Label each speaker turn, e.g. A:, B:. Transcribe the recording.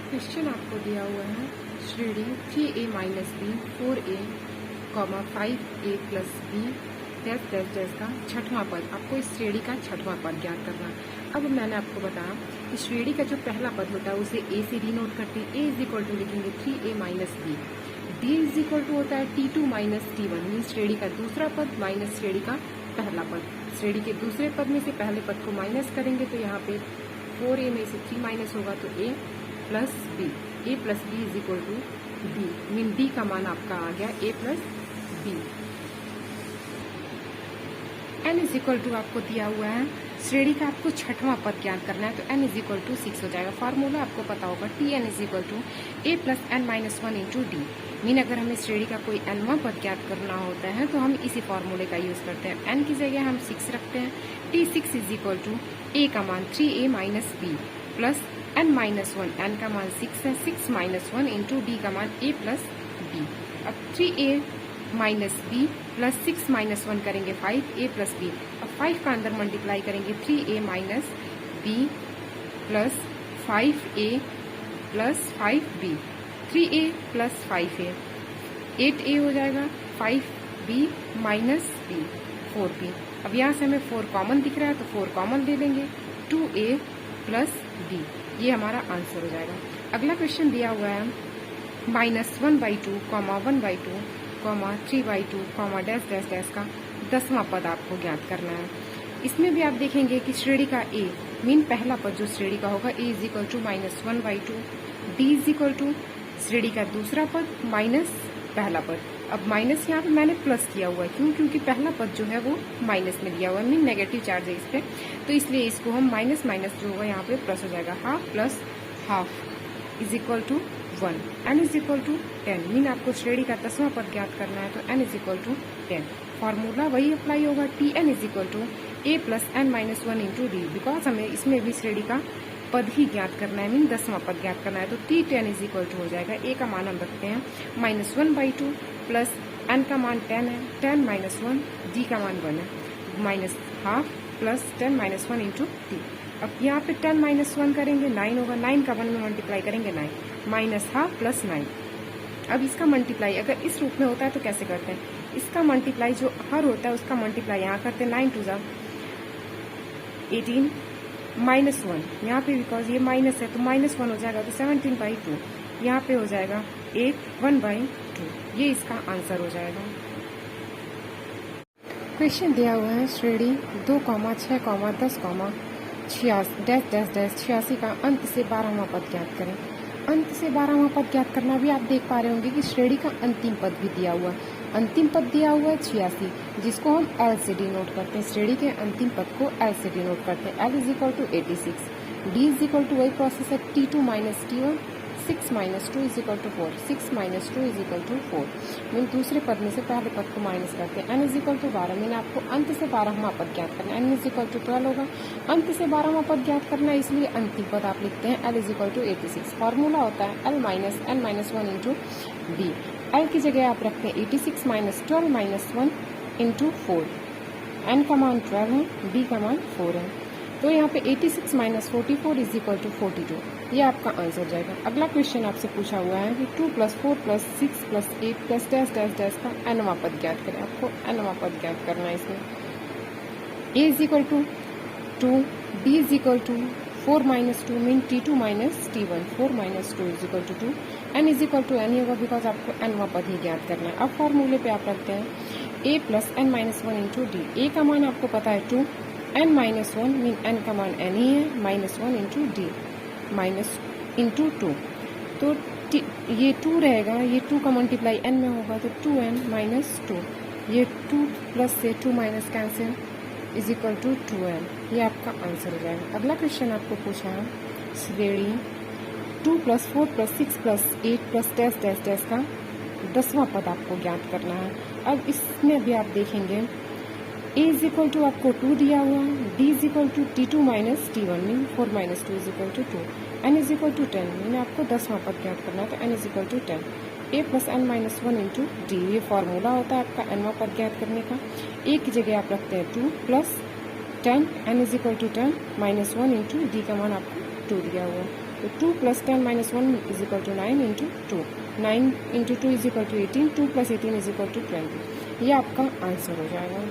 A: Question आपको दिया हुआ है श्रेणी 3a minus B 4a 5a plus B dash dash dash का छठवां पद। आपको इस श्रेणी का छठवां पद ज्ञात करना। अब मैंने आपको बताया कि श्रेणी का जो पहला पद होता है उसे a से डिनोट करते हैं। a इज इक्वल टू लिखेंगे 3a minus B. d is equal to होता है t2 माइनस t1 मीन श्रेणी का दूसरा पद माइनस श्रेणी का पहला पद। श्रेणी के दूसरे पद में से पहले पद को माइनस करेंगे तो यहाँ पे 4a में से 3 माइनस होगा तो a plus B is equal to D mean D का मान आपका आ गया a plus B. n is equal to आपको दिया हुआ है श्रेणी का आपको छठवां पद ज्ञात करना है तो n इज इक्वल टू 6 हो जाएगा। फॉर्मूला आपको पता होगा tn is equal to a plus n minus 1 into D mean अगर हमें श्रेणी का कोई nवां पद ज्ञात करना होता है तो हम इसी फॉर्मूले का यूज करते हैं। n की जगह हम 6 रखते हैं। t6 is equal to a का मान 3a minus B plus n minus 1 n का मान 6 है 6 माइनस 1 इंटू डी का मान a प्लस बी। अब 3a minus B plus 6 minus 1 करेंगे 5a प्लस बी। अब 5 का अंदर मल्टीप्लाई करेंगे 3a minus B plus 5a plus 5b 3a plus 5a 8a हो जाएगा 5b माइनस b 4b। अब यहाँ से हमें 4 कॉमन दिख रहा है तो 4 कॉमन ले लेंगे 2a प्लस b। ये हमारा आंसर हो जाएगा। अगला क्वेश्चन दिया हुआ है -1/2, 1/2, 3/2, डैश डैश डैश का 10वां पद आपको ज्ञात करना है। इसमें भी आप देखेंगे कि श्रेणी का a मीन पहला पद जो श्रेणी का होगा a is equal to -1/2, d is equal to श्रेणी का दूसरा पद माइनस पहला पद। अब माइनस यहाँ पे मैंने प्लस किया हुआ है क्योंकि पहला पद जो है वो माइनस में दिया हुआ है मीन नेगेटिव चार्ज है इस पे, तो इसलिए इसको हम माइनस माइनस जो होगा यहाँ पे प्लस हो जाएगा। Half plus half is equal to 1। n is equal to 10 mean आपको श्रेणी का 10वां पद ज्ञात करना है तो n is equal to 10। Formula वही अप्लाई होगा tn is equal to a plus n minus 1 into D because हमें इसमें भी श्रेणी का पद ही ज्ञात करना है मीन 10वां पद ज्ञात करना है तो t10 इज इक्वल टू हो जाएगा a का मान हम रखते हैं -1/2 प्लस n का मान 10 है 10 माइनस 1 d का मान 1 है minus half plus 10 minus 1 into D. अब यहाँ पे 10 माइनस 1 करेंगे 9 होगा 9 का 1 में मल्टीप्लाई करेंगे 9 माइनस हाफ प्लस 9। अब इसका मल्टीप्लाई अगर इस रूप में होता है तो कैसे करते हैं, इसका मल्टीप्लाई जो हर होता है उसका मल्टीप्लाई यहाँ करते हैं 9 2 18 माइनस 1 यहाँ पे बिकॉज ये माइनस है तो -1 हो जाएगा तो 17/2 यहाँ पे हो जाएगा 1/2। ये इसका आंसर हो जाएगा। क्वेश्चन दिया हुआ है श्रेणी 2, 6, 10, 86 डैश डैश डैश 86 का अंत से 12वां पद ज्ञात करें। अंत से 12वां पद ज्ञात करना भी आप देख पा रहे होंगे कि श्रेणी का अंतिम पद भी दिया हुआ है। अंतिम पद दिया हुआ है 86 जिसको हम L से डिनोट करते हैं। श्रेणी के अंतिम पद को L से डिनोट करते हैं। L is equal to 86, D is equal to वही प्रोसेस है T2 minus T1, 6 minus 2 is equal to 4, 6 minus 2 is equal to 4 mean दूसरे पद में से पहले पद को माइनस करते हैं। n is equal to 12 mean आपको अंत से 12वां पद ज्ञात करना है। n इज इक्वल टू 12 होगा, अंत से 12वां पद ज्ञात करना है इसलिए अंतिम पद आप लिखते हैं L is equal to 86। Formula होता है L minus n minus 1 into D. L की जगह आप रखते हैं 86 माइनस 12 माइनस 1 इंटू 4। n का मान 12 है, d का मान 4 है तो यहाँ पे 86 माइनस 44 इज इक्वल टू 42। ये आपका आंसर हो जाएगा। अगला क्वेश्चन आपसे पूछा हुआ है कि 2 plus 4 plus 6 plus 8 plus dash dash dash का nवां पद ज्ञात करें। आपको nवां पद ज्ञात करना है। इसमें a is equal to 2, d is equal to 4 minus 2 mean T2 minus T1, 4 minus 2 is equal to 2, n is equal to n ही होगा बिकॉज आपको nवां पद ही ज्ञात करना है। अब फॉर्मूले पे आप रखते हैं a plus n minus 1 into D. a का मान आपको पता है 2, n माइनस 1 मीन n का मान n ही है -1 इंटू डी माइनस इंटू 2 तो ये 2 रहेगा, ये 2 का मल्टीप्लाई n में होगा तो 2n माइनस 2, ये 2 प्लस से 2 minus cancel is equal to 2n। ये आपका आंसर हो जाएगा। अगला क्वेश्चन आपको पूछा है श्रेणी 2 plus 4 plus 6 plus 8 plus dash dash dash का 10वां पद आपको ज्ञात करना है। अब इसमें भी आप देखेंगे a इज इक्वल टू आपको 2 दिया हुआ है, d is equal to T2 minus T1 mean 4 minus 2 is equal to 2, n is equal to 10 mean आपको 10वां पद ज्ञात करना है तो n is equal to 10, a plus n minus 1 into D. ये फॉर्मूला होता है आपका nवां पद ज्ञात करने का। a की जगह आप रखते हैं 2 plus 10, n is equal to 10 minus 1 into D का मान आपको 2 दिया हुआ है। तो 2 + 10 - 1 = 9 × 2, 9 × 2 = 18, 2 + 18 = 20। ये आपका आंसर हो जाएगा।